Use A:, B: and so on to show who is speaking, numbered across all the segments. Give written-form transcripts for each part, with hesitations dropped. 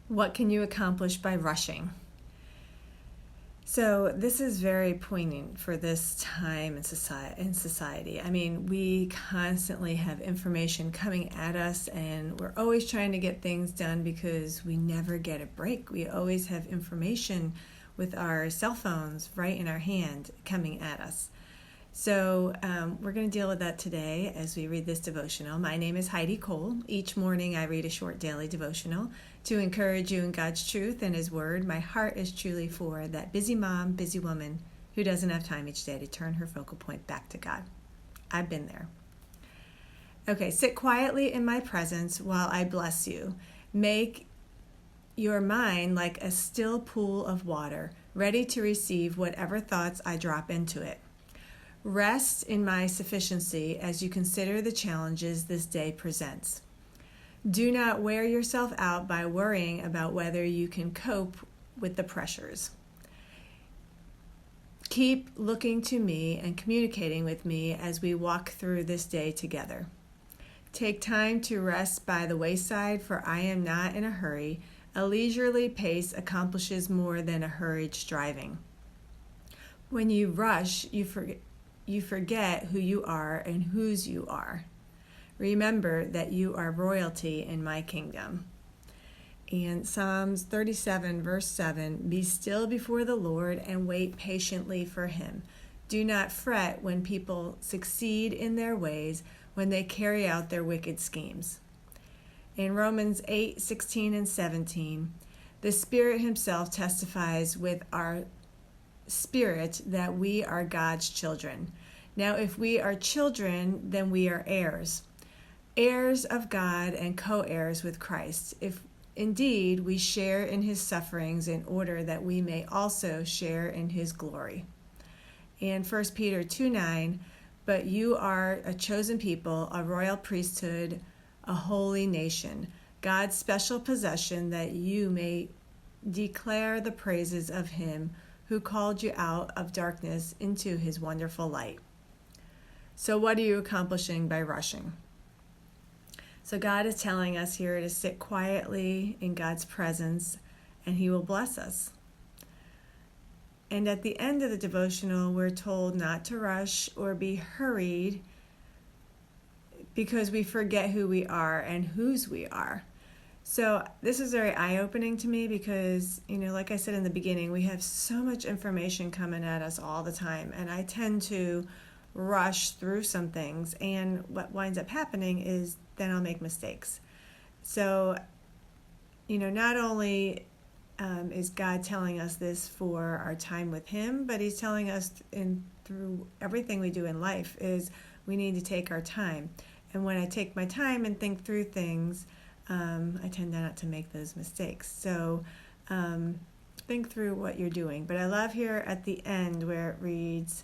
A: What can you accomplish by rushing? So this is very poignant for this time in society. I mean, we constantly have information coming at us, and we're always trying to get things done because we never get a break. We always have information with our cell phones right in our hand coming at us. So we're going to deal with that today as we read this devotional. My name is Heidi Cole. Each morning I read a short daily devotional to encourage you in God's truth and His Word. My heart is truly for that busy mom, busy woman who doesn't have time each day to turn her focal point back to God. I've been there. Okay, sit quietly in my presence while I bless you. Make your mind like a still pool of water, ready to receive whatever thoughts I drop into it. Rest in my sufficiency as you consider the challenges this day presents. Do not wear yourself out by worrying about whether you can cope with the pressures. Keep looking to me and communicating with me as we walk through this day together. Take time to rest by the wayside, for I am not in a hurry. A leisurely pace accomplishes more than a hurried striving. When you rush, you forget who you are and whose you are. Remember that you are royalty in my kingdom. And Psalms 37 verse 7, be still before the Lord and wait patiently for Him. Do not fret when people succeed in their ways, when they carry out their wicked schemes. In Romans 8:16 and 17, the Spirit Himself testifies with our spirit that we are God's children. Now, if we are children, then we are heirs, heirs of God and co-heirs with Christ, if indeed we share in His sufferings, in order that we may also share in His glory. And 1 Peter 2:9, but you are a chosen people, a royal priesthood, a holy nation, God's special possession, that you may declare the praises of Him who called you out of darkness into His wonderful light. So what are you accomplishing by rushing? So God is telling us here to sit quietly in God's presence, and He will bless us. And at the end of the devotional, we're told not to rush or be hurried because we forget who we are and whose we are. So this is very eye-opening to me because, like I said in the beginning, we have so much information coming at us all the time, and I tend to rush through some things, and what winds up happening is then I'll make mistakes. So, not only is God telling us this for our time with Him, but He's telling us through everything we do in life is we need to take our time. And when I take my time and think through things, I tend not to make those mistakes. So think through what you're doing. But I love here at the end where it reads,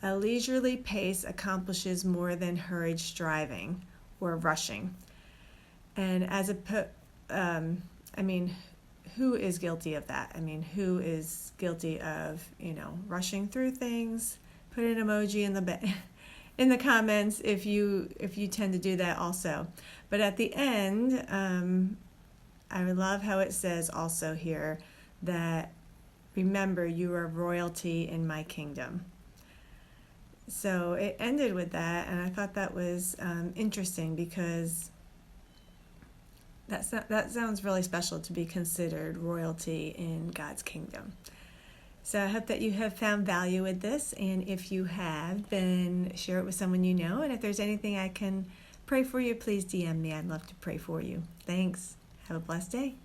A: a leisurely pace accomplishes more than hurried striving or rushing. And who is guilty of that? Who is guilty of, rushing through things? Put an emoji in the comments if you tend to do that also. But at the end, I love how it says also here that remember you are royalty in my kingdom. So it ended with that, and I thought that was interesting because that sounds really special to be considered royalty in God's kingdom. So I hope that you have found value with this, and if you have, then share it with someone you know. And if there's anything I can pray for you, please DM me. I'd love to pray for you. Thanks. Have a blessed day.